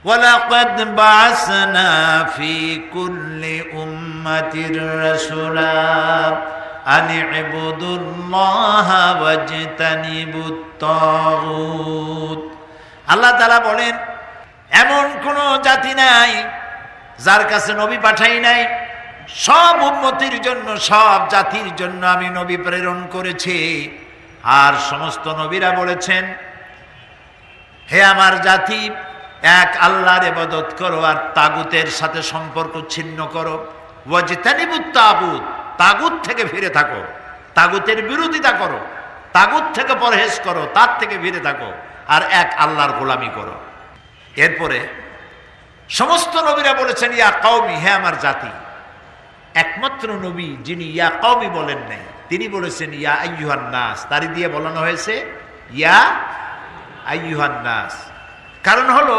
ওয়ালাকাদ বা'আসনা ফি কুল্লি উম্মাতির রাসূলা আন ইবুদুল্লাহা ওয়াজতানিবুত তাগুত। আল্লাহ তাআলা বলেন, এমন কোন জাতি নাই যার কাছে নবী পাঠাই নাই। সব উম্মতির জন্য, সব জাতির জন্য আমি নবী প্রেরণ করেছি। আর সমস্ত নবীরা বলেছেন, হে আমার জাতি, এক আল্লাহর ইবাদত করো আর তাগুতের সাথে সম্পর্ক ছিন্ন করো। ওয়াজতানিবুত তাগুত, তাগুত থেকে ফিরে থাকো, তাগুতের বিরোধিতা করো, তাগুত থেকে পরহেজ করো, তার থেকে ফিরে থাকো, আর এক আল্লাহর গোলামি করো। এরপরে সমস্ত নবীরা বলেছেন ইয়া কওমি, হে আমার জাতি। একমাত্র নবী যিনি ইয়া কওমি বলেন নাই, তিনি বলেছেন ইয়া আইয়ুহান নাস। তারই দিয়ে বলানো হয়েছে ইয়া আইয়ুহান নাস। কারণ হলো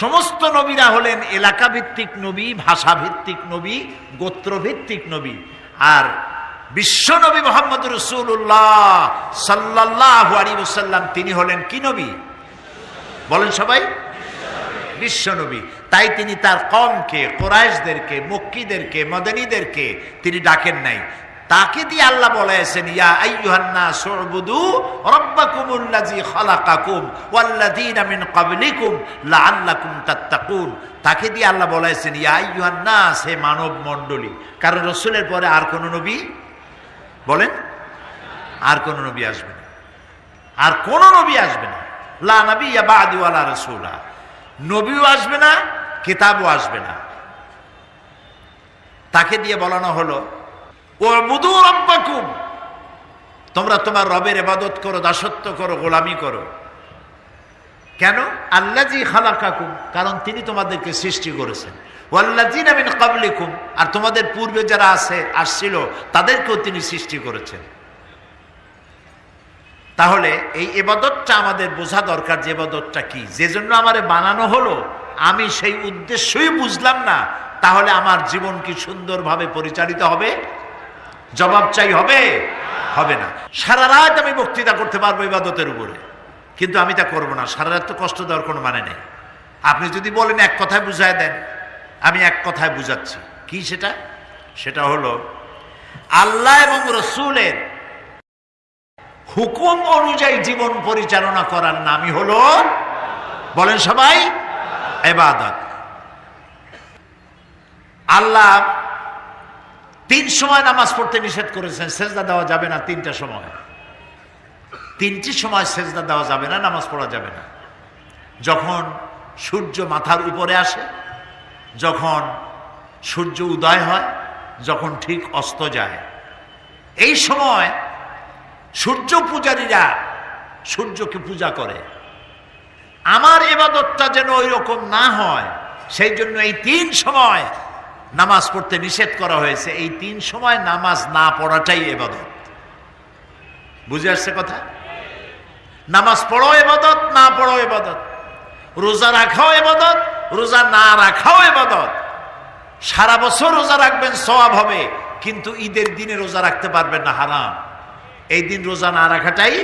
সমস্ত নবীরা হলেন এলাকা ভিত্তিক নবী, ভাষা ভিত্তিক নবী, গোত্র ভিত্তিক নবী। আর বিশ্ব নবী মুহাম্মদ রাসূলুল্লাহ সাল্লাল্লাহু আলাইহি ওয়াসাল্লাম তিনি হলেন কি নবী? বলেন সবাই, বিশ্ব নবী। তাই তিনি তার কওমকে, কুরাইশদেরকে, মক্কিদেরকে, মদনীদেরকে তিনি ডাকেন নাই। তাকে দিয়ে আল্লাহ বলেছেন ইয়া আইয়ুহান নাস উবুদু রাব্বাকুমুল্লাযী খালাকাকুম ওয়াল্লাযীনা মিন ক্বাবলিকুম লাআল্লাকুম তাত্তাকুন। তাকে দিয়ে আল্লাহ বলেছেন ইয়া আইয়ুহান নাস, হে মানব মণ্ডলী। কারণ রাসূলের পরে আর কোন নবী, বলেন, আর কোন নবী আসবে না, আর কোন নবী আসবে না। লা নাবিয়্যা বা'দি ওয়ালা রাসূলা, নবীও আসবে না, কিতাবও আসবে না। তাকে দিয়ে বলানো হলো উবুদু রাব্বাকুম, তোমরা তোমার রবের ইবাদত করো, দাসত্ব করো, গোলামি করো। কেন? আল্লাযী খালাকাকুম, কারণ তিনি তোমাদেরকে সৃষ্টি করেছেন। ওয়াল্লাযীনা মিন ক্বাবলিকুম, আর তোমাদের পূর্বে যারা আসছিল তাদেরকেও তিনি সৃষ্টি করেছেন। তাহলে এই ইবাদতটা আমাদের বোঝা দরকার, যে ইবাদতটা কি, যে জন্য আমারে বানানো হলো, আমি সেই উদ্দেশ্যই বুঝলাম না, তাহলে আমার জীবন কি সুন্দরভাবে পরিচালিত হবে? জবাব চাই হবে? হবে না। সারা রাত আমি বক্তৃতা করতে পারবো ইবাদতের উপরে, কিন্তু আমি তা করবো না। সারা রাত তো কষ্ট দেওয়ার কোনো মানে নেই। আপনি যদি বলেন এক কথায় বুঝায় দেন, আমি এক কথায় বুঝাচ্ছি। কি সেটা? সেটা হলো আল্লাহ এবং রাসূলের হুকুম অনুযায়ী জীবন পরিচালনা করার নামই হলো, বলেন সবাই, ইবাদত। আল্লাহ 3 সময় নামাজ পড়তে নিষেধ করেছেন। সেজদা দেওয়া যাবে না 3টা সময়। 3টি সময় সেজদা দেওয়া যাবে না, নামাজ পড়া যাবে না। যখন সূর্য মাথার উপরে আসে, যখন সূর্য উদয় হয়, যখন ঠিক অস্ত যায়, এই সময় সূর্য পূজারীরা সূর্যকে পূজা করে। আমার ইবাদতটা যেন ওই রকম না হয়, সেই জন্য এই 3 সময় নামাজ পড়তে নিষেধ করা হয়েছে। এই 3 সময় নামাজ না পড়াটাই ইবাদত। বুঝে আসছে কথা? নামাজ পড়ো ইবাদত, না পড়ো ইবাদত। রোজা রাখাও ইবাদত, রোজা না রাখাও ইবাদত। সারা বছর রোজা রাখবেন, সওয়াব হবে, কিন্তু ঈদের দিনে রোজা রাখতে পারবেন না, হারাম। এই দিন রোজা না রাখাটাই,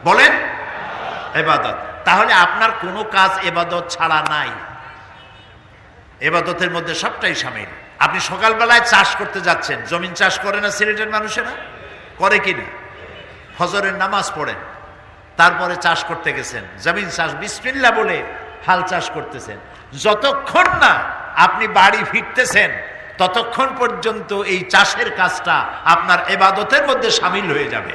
বলেন, ইবাদত। তাহলে আপনার কোনো কাজ ইবাদত ছাড়া নাই। ইবাদতের মধ্যে সবটাই শামিল। আপনি সকালবেলায় চাষ করতে যাচ্ছেন, জমিন চাষ করে না সিলেটের মানুষেরা? করে কিনা? ফজরের নামাজ পড়েন, তারপরে চাষ করতে গেছেন, জমিন চাষ বিসমিল্লাহ বলে হাল চাষ করতেছেন। যতক্ষণ না আপনি বাড়ি ফিরতেছেন, ততক্ষণ পর্যন্ত এই চাষের কাজটা আপনার ইবাদতের মধ্যে শামিল হয়ে যাবে।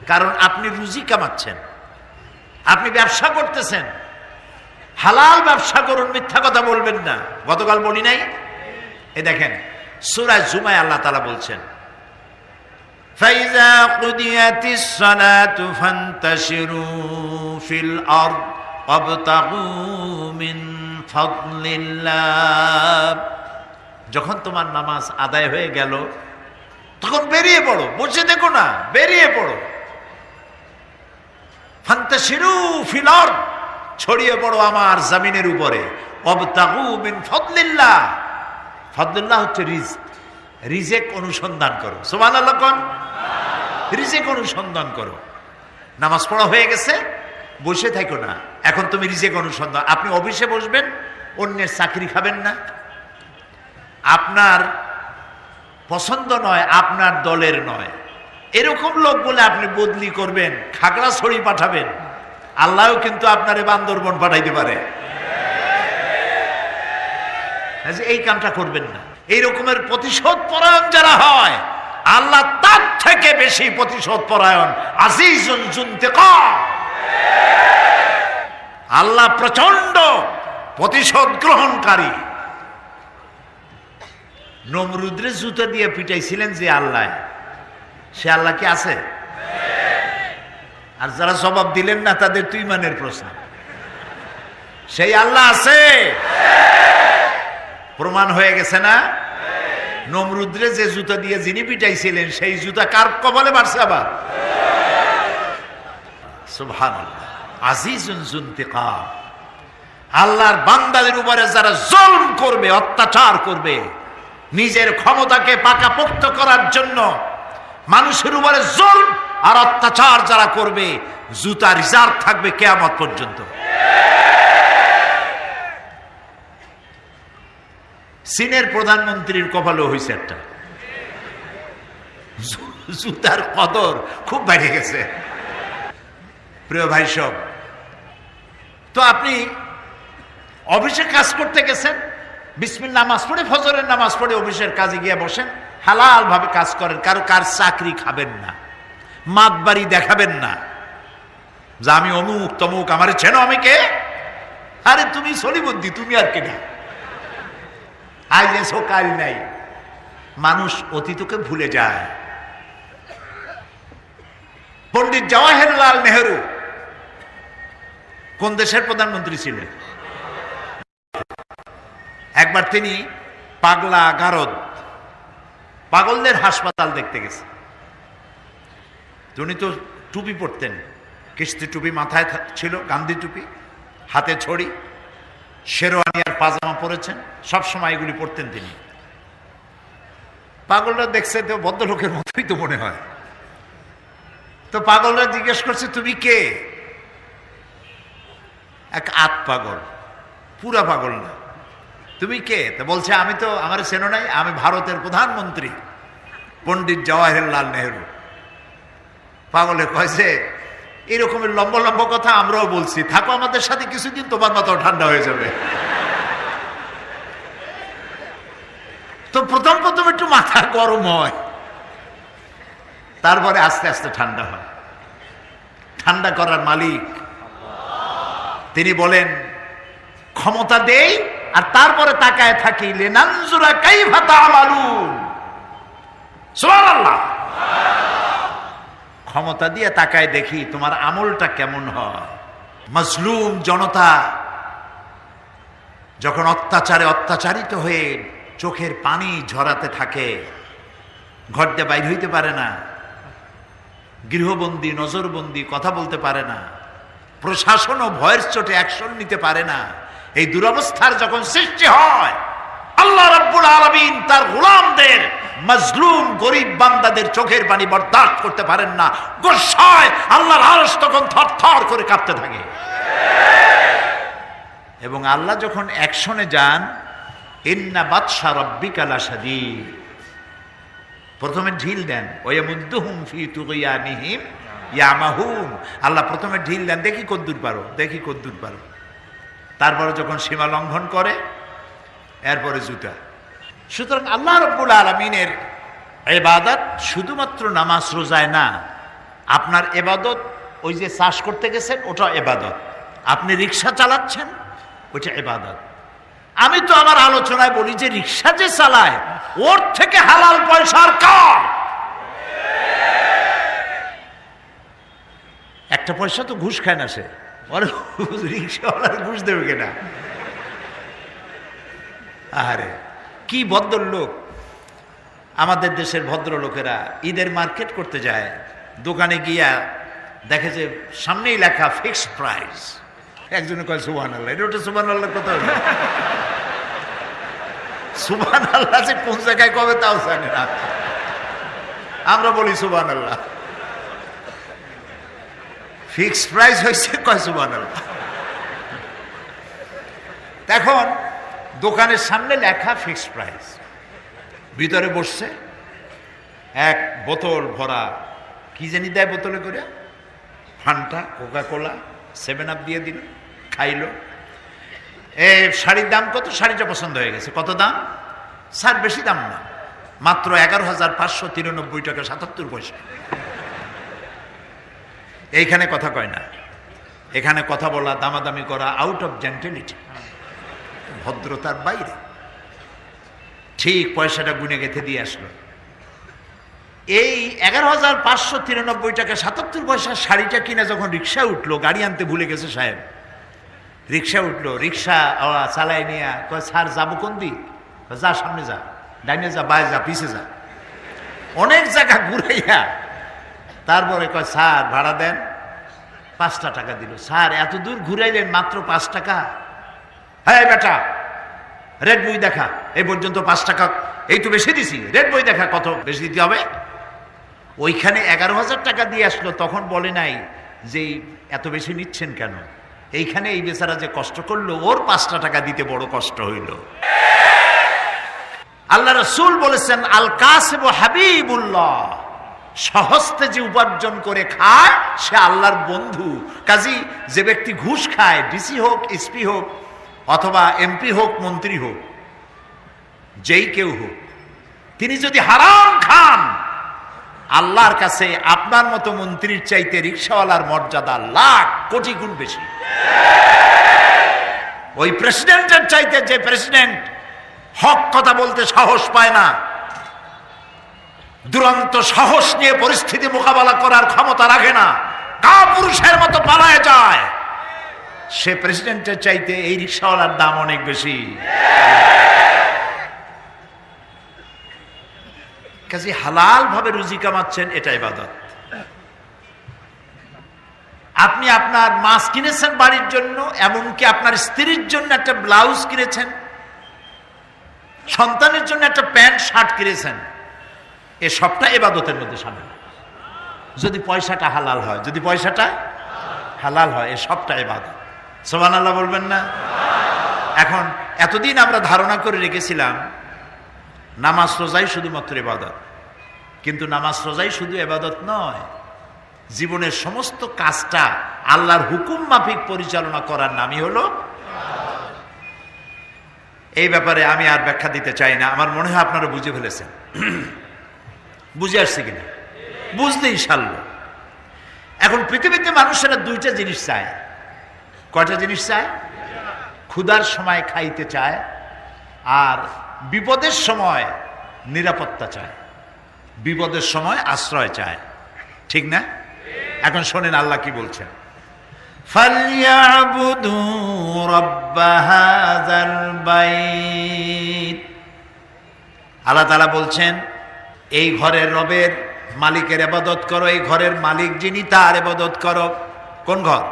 কারণ আপনি রুজি কামাচ্ছেন, আপনি ব্যবসা করতেছেন। হালাল ব্যবসা করুন, মিথ্যা কথা বলবেন না। গতকাল বলি নাই? এই দেখেন সূরা জুমায় আল্লাহ তাআলা বলছেন, ফাইজা কুদিয়াতিস সালাতু ফান্তাশিরু ফিল আরদ ওয়াবতাগু মিন ফাদলিল্লাহ। যখন তোমার নামাজ আদায় হয়ে গেল, তখন বেরিয়ে পড়ো, বসে দেখো না, বেরিয়ে পড়ো। ফান্তাশিরু ফিল আরদ, ছড়িয়ে পড়ো আমার জমিনের উপরে। ওয়াবতাগু মিন ফাদলিল্লাহ, ফাদলিল্লাহ হচ্ছে রিজক। রিজেক অনুসন্ধান করো। সুবহানাল্লাহ কোন? রিজেক অনুসন্ধান করো। নামাজ পড়া হয়ে গেছে, বসে থাকো না, এখন তুমি রিজিক অনুসন্ধান। আপনি অফিসে বসবেন, অন্যের চাকরি খাবেন না। আপনার পছন্দ নয়, আপনার দলের নয়, এরকম লোক বলে আপনি বদলি করবেন, খাগড়াছড়ি পাঠাবেন, আল্লাহও কিন্তু আপনারে বান্দরবন পাঠাইতে পারে। এই কামটা করবেন না। এই রকমের প্রতিশোধ পরায়ণ যারা হয়, আল্লাহ তার থেকে বেশি প্রতিশোধ পরায়ণ, আজিজুন যুনতিকাম। আল্লাহ প্রচন্ড প্রতিশোধ গ্রহণকারী। নমরুদরে জুতা দিয়ে পিটাইছিলেন যে আল্লাহ, সে আল্লাহ কি আছে? আর যারা জবাব দিলেন না তাদের তো ঈমানের প্রশ্ন। সেই আল্লাহ আছে, প্রমাণ হয়ে গেছে না? নমরুদরে যে জুতা দিয়ে যিনি পিটাইছিলেন, সেই জুতা কার কপালে মারছে আবার? সুবহানাল্লাহ। আজিজুন যুনতিকাম। আল্লাহর বান্দাদের উপরে যারা জুলম করবে, অত্যাচার করবে, নিজের ক্ষমতাকে পাকাপোক্ত করার জন্য মানুষের উপরে জুলম আর অত্যাচার যারা করবে, জুতা রিজার্ভ থাকবে কিয়ামত পর্যন্ত। চীনের প্রধানমন্ত্রীর কপালও হয়েছে একটা, জুতার কদর খুব বেড়ে গেছে। প্রিয় ভাই সব, তো আপনি অফিসে কাজ করতে গেছেন, বিসমিল্লাহ নামাজ পড়ে, ফজরের নামাজ পড়ে অফিসের কাজে গিয়ে বসেন, হালাল ভাবে কাজ করেন, কার চাকরি খাবেন না, মাতবাড়ি দেখাবেন না যে আমি অমুক তমুক, আমার চেনো আমি কে? আরে তুমি সলিবদ্দি, তুমি আর কেনা, আজ এসো কাল নাই। মানুষ অতীতকে ভুলে যায়। পণ্ডিত জওয়াহরলাল নেহরু কোন দেশের প্রধানমন্ত্রী ছিলেন? একবার তিনি পাগলা গারদ, পাগলদের হাসপাতাল দেখতে গেছে। উনি তো টুপি পরতেন, কিস্তি টুপি মাথায় ছিল, গান্ধী টুপি, হাতে ছড়ি, শেরওয়ানি আর পাজামা পরেছেন, সবসময় এগুলি পরতেন তিনি। পাগলরা দেখছে তো ভদ্রলোকের মতোই তো মনে হয়। তো পাগলরা জিজ্ঞেস করছে, তুমি কে? এক আত পাগল, পুরা পাগল না। তুমি কে? তো বলছে, আমি তো, আমার চেনো নাই, আমি ভারতের প্রধানমন্ত্রী পণ্ডিত জওয়াহরলাল নেহরু। পাগলে কয়েছে, এরকমের লম্বা লম্বা কথা আমরাও বলছি, থাকো আমাদের সাথে কিছুদিন, তোমার মাথাও ঠান্ডা হয়ে যাবে। তো প্রথম প্রথম একটু মাথা গরম হয়, তারপরে আস্তে আস্তে ঠান্ডা হয়। ঠান্ডা করার মালিক তিনি বলেন, ক্ষমতা দেই আর তারপরে তাকায় থাকি, লিনানজুরা কাইফা তা'মালুন। সুবহানাল্লাহ। ক্ষমতা দিয়ে তাকায় দেখি তোমার আমলটা কেমন হয়। মাজলুম জনতা যখন অত্যাচারে অত্যাচারিত হয়ে চোখের পানি ঝরাতে থাকে, ঘর দিয়ে বাইর হইতে পারে না, গৃহবন্দী, নজরবন্দি, কথা বলতে পারে না, প্রশাসনও ভয়ের চোটে অ্যাকশন নিতে পারে না, এই দুরবস্থার যখন সৃষ্টি হয়, আল্লাহ রাব্বুল আলামিন তার গোলামদের, মাজলুম গরিব বান্দাদের চোখের পানি বরদাস্ত করতে পারেন না। গোসায় আল্লাহর আরশ তখন থরথর করে কাঁপতে থাকে। এবং আল্লাহ যখন অ্যাকশনে যান, ইন্না বাতশা রাব্বিকা লাশাদীদ, প্রথমে ঢিল দেন, ওয়ায়ামুদ্দুহুম ফি তুগয়ানিহিম ইয়ামাহুন। আল্লাহ প্রথমে ঢিল দেন, দেখি কদ্দুর পারো, দেখি কদ্দুর পারো। তারপরে যখন সীমা লঙ্ঘন করে, এরপরে জুতা। সুতরাং আল্লাহ রাব্বুল আলামিনের ইবাদত শুধুমাত্র নামাজ রোজায় না। আপনার ইবাদত, ওই যে চাষ করতে গেছেন, ওটা ইবাদত। আপনি রিক্সা চালাচ্ছেন, ওইটা ইবাদত। আমি তো আমার আলোচনায় বলি যে রিক্সা যে চালায়, ওর থেকে হালাল পয়সার কাজ। একটা পয়সা তো ঘুষ খায় না সে, ওর রিক্সাওয়ালার ঘুষ দেবে কিনা? আরে কি ভদ্রলোক আমাদের দেশের ভদ্রলোকেরা! ঈদের মার্কেট করতে যায়, দোকানে গিয়া দেখে যে সামনেই লেখা ফিক্সড প্রাইস। একজনে কয় সুবহানাল্লাহ, এটা ওটা সুবহানাল্লাহ কথা হলো। সুবহানাল্লাহ যে কোন জায়গায় কবে তাও জানে না, আমরা বলি সুবহানাল্লাহ। ফিক্সড প্রাইস হয়েছে, কয় সুবহানাল্লাহ। এখন দোকানের সামনে লেখা ফিক্সড প্রাইস, ভিতরে বসছে এক বোতল ভরা কি জানি দেয় বোতলে করে, ফান্টা, কোকা কোলা, 7 আপ দিয়ে দিল, খাইলো। শাড়ির দাম কত? শাড়িটা পছন্দ হয়ে গেছে। কত দাম? স্যার বেশি দাম না, মাত্র 11,593 টাকা 77 পয়সা। এইখানে কথা কয় না, এখানে কথা বলা, দামাদামি করা আউট অফ জেন্টেলিটি, ভদ্রতার বাইরে। ঠিক পয়সাটা গুনে গেঁথে দিয়ে আসলো। এই 11,593 টাকা 77 পয়সা শাড়িটা কিনে যখন রিক্সা উঠলো, গাড়ি আনতে ভুলে গেছে সাহেব, রিক্সা উঠলো, রিক্সা চালায় নিয়ে কয় স্যার যাবো কোন দিক? যা সামনে যা, ডাইনে যা, বায়ে যা, পিছে যা, অনেক জায়গা ঘুরাইয়া তারপরে কয় স্যার ভাড়া দেন। 5 টাকা দিল। স্যার এত দূর ঘুরাইলেন মাত্র 5 টাকা? হ্যাঁ বেটা, রেড বই দেখা, এই পর্যন্ত 5 টাকা, এই তো বেশি দিছি, রেড বই দেখা কত বেশি দিতে হবে। ওইখানে 11,000 টাকা দিয়ে আসলো, তখন বলে নাই যে এত বেশি নিচ্ছেন কেন। এইখানে এই বেচারা যে কষ্ট করলো, ওর 5 টাকা দিতে বড় কষ্ট হইল। আল্লাহ রাসূল বলেছেন আল কাসিবু হাবিবুল্লাহ, সহস্তে যে উপার্জন করে খায় সে আল্লাহর বন্ধু। কাজী যে ব্যক্তি ঘুষ খায়, ডিসি হোক, এসপি হোক, অথবা এমপি হোক, মন্ত্রী হোক, যেই কেউ হোক, তিনি যদি হারাম খান, আল্লাহর কাছে আপনার মতো মন্ত্রীর চাইতে রিকশাওয়ালার মর্যাদা লাখ কোটি গুণ বেশি। ওই প্রেসিডেন্টের চাইতে যে প্রেসিডেন্ট হক কথা বলতে সাহস পায় না, দুরন্ত সাহস নিয়ে পরিস্থিতি মোকাবেলা করার ক্ষমতা রাখে না, কাপুরুষের মতো পালায় যায়, সে প্রেসিডেন্টের চাইতে এই রিকশাওয়ালার দাম অনেক বেশি। কাজে হালাল ভাবে রুজি কামাচ্ছেন, এটা ইবাদত। আপনি আপনার মাছ কিনেছেন বাড়ির জন্য, এমনকি আপনার স্ত্রীর জন্য একটা ব্লাউজ কিনেছেন, সন্তানের জন্য একটা প্যান্ট শার্ট কিনেছেন, এ সবটা ইবাদতের মধ্যে শামিল, যদি পয়সাটা হালাল হয়। যদি পয়সাটা হালাল হয়, এ সবটা ইবাদত। সুবহানাল্লাহ বলবেন না? এখন এতদিন আমরা ধারণা করে রেখেছিলাম নামাজ রোজাই শুধুমাত্র ইবাদত, কিন্তু নামাজ রোজাই শুধু ইবাদত নয়, জীবনের সমস্ত কাজটা আল্লাহর হুকুম মাফিক পরিচালনা করার নামই হলো। এই ব্যাপারে আমি আর ব্যাখ্যা দিতে চাই না, আমার মনে হয় আপনারা বুঝে ফেলেছেন। বুঝে আসছে কিনা? বুঝলে ইনশাআল্লাহ। এখন পৃথিবীতে মানুষেরা 2টা জিনিস চায়। কয়টা জিনিস চায়? ক্ষুধার সময় খাইতে চায়, আর বিপদের সময় নিরাপত্তা চায়, বিপদের সময় আশ্রয় চায়, ঠিক না? এখন শোনেন আল্লাহ কি বলছেন, ফালইয়াবুদু রাব্ব হাযাল বাইত। আল্লাহ তাআলা বলছেন এই ঘরের রবের, মালিকের ইবাদত করো। এই ঘরের মালিক যিনি, তার ইবাদত করো। কোন ঘর?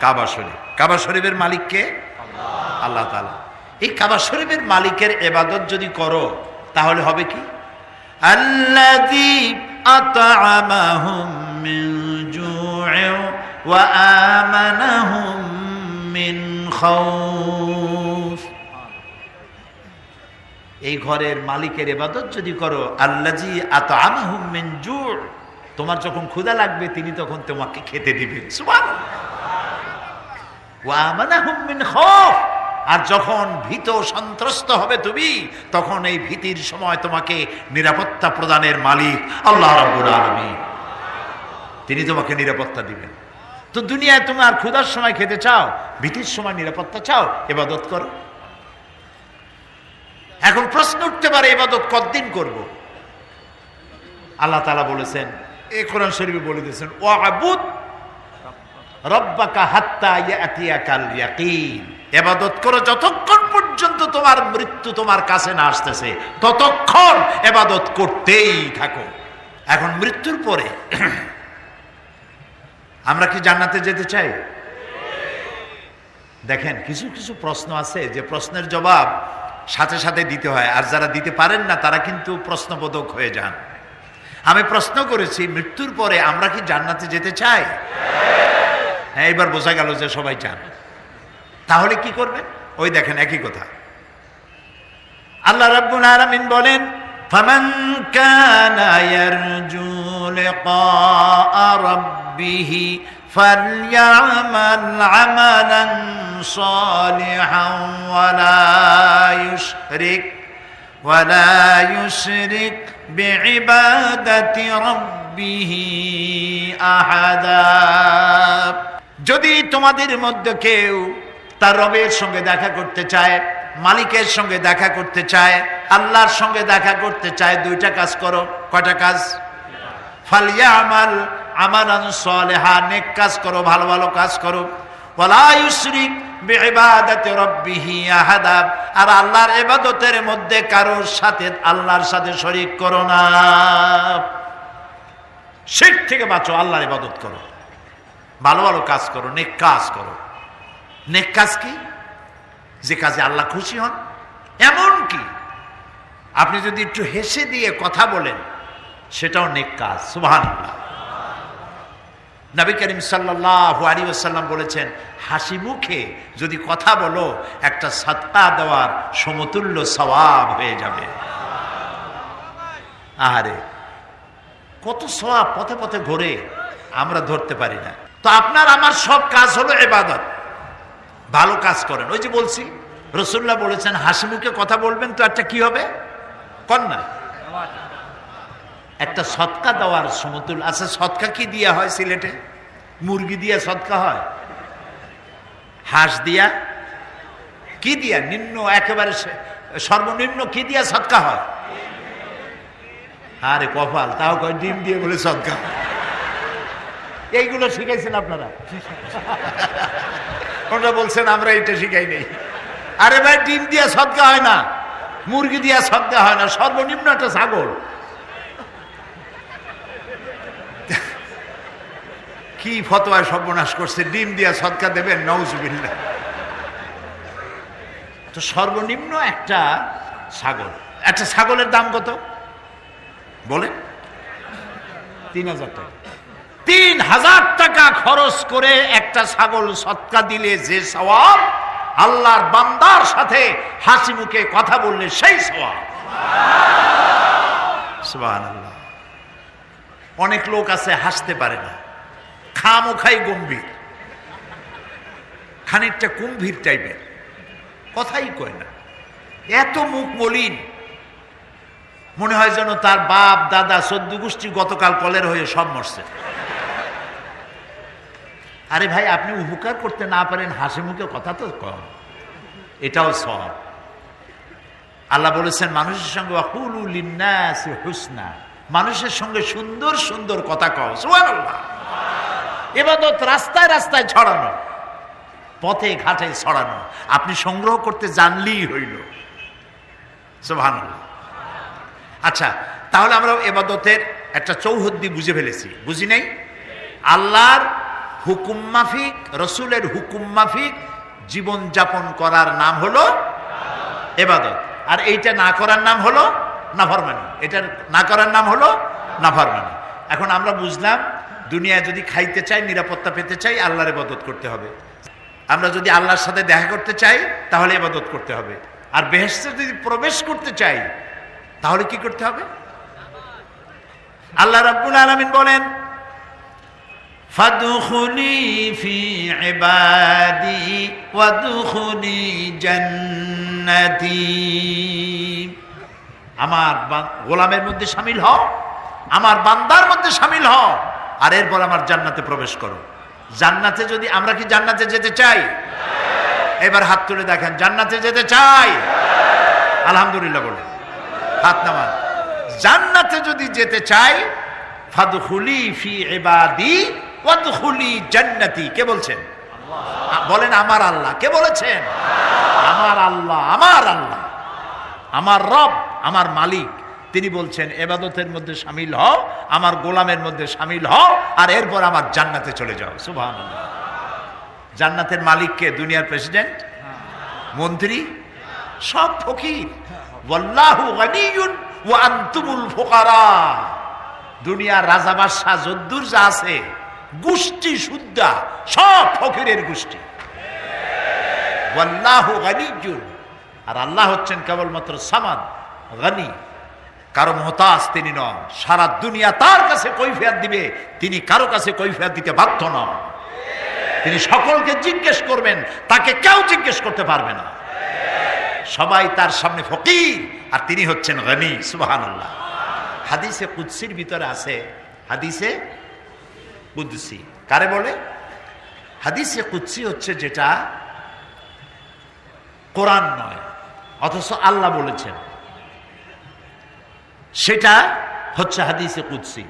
কাবা শরীফ। কাবা শরীফের মালিক কে? আল্লাহ তাআলা। এই কাবা শরীফের মালিকের ইবাদত যদি করো, তাহলে হবে কি? আল্লাযী আত'আমাহুম মিন জু'ইন ওয়া আমানাহুম মিন খাউফ। এই ঘরের মালিকের ইবাদত যদি করো, আল্লাযী আত'আমাহুম মিন জু', তোমার যখন ক্ষুধা লাগবে তিনি তখন তোমাকে খেতে দিবেন। সুবহানাল্লাহ। ওয়া আমানাহুম মিন খাউফ, আর যখন ভীত সন্ত্রস্ত হবে তুমি, তখন এই ভীতির সময় তোমাকে নিরাপত্তা প্রদানের মালিক আল্লাহ রাব্বুল আলামিন, তিনি তোমাকে নিরাপত্তা দিবেন। তো দুনিয়ায় তুমি আর ক্ষুধার সময় খেতে চাও, ভীতির সময় নিরাপত্তা চাও, ইবাদত করো। এখন প্রশ্ন উঠতে পারে, ইবাদত কতদিন করব? আল্লাহ তাআলা বলেছেন, এই কোরআন শরীফে বলে দিয়েছেন, ওয়া'বুদ রাব্বাকা হাত্তা ইয়াতিয়াকাল ইয়াকিন। ইবাদত করো যতক্ষণ পর্যন্ত তোমার মৃত্যু তোমার কাছে না আসতেছে, ততক্ষণ ইবাদত করতেই থাকো। এখন মৃত্যুর পরে আমরা কি জান্নাতে যেতে চাই? দেখেন, কিছু কিছু প্রশ্ন আছে যে প্রশ্নের জবাব সাথে সাথে দিতে হয়, আর যারা দিতে পারেন না তারা কিন্তু প্রশ্নবোধক হয়ে যান। আমি প্রশ্ন করেছি, মৃত্যুর পরে আমরা কি জান্নাতে যেতে চাই? হ্যাঁ, এবার বোঝা গেল যে সবাই চান। তাহলে কি করবেন? ওই দেখেন একই কথা। আল্লাহ রাব্বুল আলামিন বলেন, ফামান কানা ইয়ারজু লিকা রাব্বিহি ফালইআমাল আমালান সালিহান ওয়ালা ইউশরিক বিইবাদাতি রাব্বিহি আহাদা। যদি তোমাদের মধ্যে কেউ তার রবের সঙ্গে দেখা করতে চায়, মালিকের সঙ্গে দেখা করতে চায়, আল্লাহর সঙ্গে দেখা করতে চায়, দুইটা কাজ করো। কয়টা কাজ? ফালইআমাল আমালান সালিহা, নেক কাজ করো, ভালো ভালো কাজ করো। ওয়ালা ইউশরিক বিইবাদাতি রাব্বিহি আহাদা, আর আল্লাহর ইবাদতের মধ্যে কারোর সাথে, আল্লাহর সাথে শরীক করো না। শিরক থেকে বাঁচো, আল্লাহর ইবাদত করো, ভালো ভালো কাজ করো, নেক কাজ করো। নেক কাজ কি? যে কাজে আল্লাহ খুশি হন। এমন কি আপনি যদি একটু হেসে দিয়ে কথা বলেন, সেটাও নেক কাজ। সুবহানাল্লাহ। নবী করিম সাল্লাল্লাহু আলাইহি ওয়াসাল্লাম বলেছেন, হাসি মুখে যদি কথা বলো, একটা সাদকা দেওয়ার সমতুল্য সওয়াব হয়ে যাবে। আহারে, কত সওয়াব পথে পথে ঘোরে, আমরা ধরতে পারি না। তো আপনার আমার সব কাজ হলো ইবাদত। ভালো কাজ করেন। ওই যে বলছি, রাসূলুল্লাহ বলেছেন হাসি মুখে কথা বলবেন, তো একটা কি হবে? কন্যা, একটা সদকা দেওয়ার সমতুল। আচ্ছা, সদকা কি দিয়া হয় সিলেটে? মুরগি দিয়া সদকা হয়? হাঁস দিয়া? কি দিয়া? নিম্ন, একেবারে সর্বনিম্ন কি দিয়া সদকা হয়? আরে কপাল, তাও কয় ডিম দিয়ে বলে সদকা। এইগুলো শিখাইছেন আপনারা? ওরা বলছেন আমরা এটা শিখাই নেই। আরে ভাই, ডিম দিয়া সদকা হয় না, মুরগি দিয়া সদকা হয় না, সর্বনিম্ন একটা ছাগল। কি ফতোয়ায় সর্বনাশ করছে, ডিম দিয়া সদকা দেবেন? নাউজুবিল্লাহ। তো সর্বনিম্ন একটা ছাগল। একটা ছাগলের দাম কত বলে? 3000 টাকা। 3000 টাকা খরচ করে একটা ছাগল সদকা দিলে যে সওয়াব, আল্লাহর বান্দার সাথে হাসি মুখে কথা বললে সেই সওয়াব। সুবহানাল্লাহ। অনেক লোক আছে হাসতে পারে না, খামোখাই গম্ভীর, খানিকটা কুম্ভীর টাইপের, কথাই কয় না, এত মুখ মলিন, মনে হয় যেন তার বাপ দাদা 14 গোষ্ঠী গতকাল কলের হয়ে সব মরছে। আরে ভাই, আপনি উপকার করতে না পারেন, হাসি মুখে কথা তো কম, এটাও সওয়াব। আল্লাহ বলেছেন মানুষের সঙ্গে ওয়াকুলু লিন্নাসি হুসনা, মানুষের সঙ্গে সুন্দর সুন্দর কথা কও। সুবহানাল্লাহ। ইবাদত রাস্তায় রাস্তায় ছড়ানো, পথে ঘাটে ছড়ানো, আপনি সংগ্রহ করতে জানলেই হইল। সুবহানাল্লাহ। আচ্ছা, তাহলে আমরা ইবাদতের একটা চৌহদ্দি বুঝে ফেলেছি, বুঝি নাই? আল্লাহর হুকুম মাফিক, রসুলের হুকুম মাফিক জীবন যাপন করার নাম হলো ইবাদত, আর এইটা না করার নাম হলো নাফরমানি। এটা না করার নাম হলো নাফরমানি। এখন আমরা বুঝলাম, দুনিয়ায় যদি খাইতে চাই, নিরাপত্তা পেতে চাই, আল্লাহর ইবাদত করতে হবে। আমরা যদি আল্লাহর সাথে দেখা করতে চাই, তাহলে ইবাদত করতে হবে। আর বেহেশতে যদি প্রবেশ করতে চাই, তাহলে কি করতে হবে? আল্লাহ রাব্বুল আলামিন বলেন, ফাদখুলি ফি ইবাদি ওয়াদখুলি জান্নাতি। আমার গোলামের মধ্যে শামিল হও, আমার বান্দার মধ্যে শামিল হও, আর এরপর আমার জান্নাতে প্রবেশ করো। জান্নাতে যদি, আমরা কি জান্নাতে যেতে চাই? এবার হাত তুলে দেখেন, জান্নাতে যেতে চাই? আলহামদুলিল্লাহ বলে হাত নামান। জান্নাতে যদি যেতে চাই, ফাদখুলি ফি ইবাদি ওয়াদখুলি জান্নাতি। কে বলছেন? বলেন আমার আল্লাহ। কে বলেছেন? আমার আল্লাহ, আমার আল্লাহ, আমার রব, আমার মালিক। তিনি বলছেন ইবাদতের মধ্যে শামিল হও, আমার গোলামের মধ্যে শামিল হও, আর এরপর আমার জান্নাতে চলে যাও। সুবহানাল্লাহ। জান্নাতের মালিক কে? দুনিয়ার প্রেসিডেন্ট, মন্ত্রী, সব ফকির। ওয়াল্লাহু গানিয়ুন ওয়া আনতুমুল ফুকারা। দুনিয়ার রাজা বাদশাহ যদ্দুর যা আছে গোষ্ঠী শুদ্ধা, সব ফকিরের গোষ্ঠী। ওয়াল্লাহু গানিয়্যুন, আর আল্লাহ হচ্ছেন কেবলমাত্র সামাদ, গানি, কারো মুহতাজ তিনি নন। সারা দুনিয়া তার কাছে কৈফিয়ত দিবে, তিনি কারো কাছে কৈফিয়ত দিতে বাধ্য নন। তিনি সকলকে জিজ্ঞেস করবেন, তাকে কেউ জিজ্ঞেস করতে পারবে না। সবাই তার সামনে ফকির, আর তিনি হচ্ছেন গনি। সুবহানাল্লাহ। হাদিসে কুদসির ভিতরে আছে, হাদিসে কুদসি কারে বলে? হাদিসে কুদসি হচ্ছে যেটা কোরআন নয়, অথচ আল্লাহ বলেছেন, সেটা হচ্ছে হাদিসে কুদসি।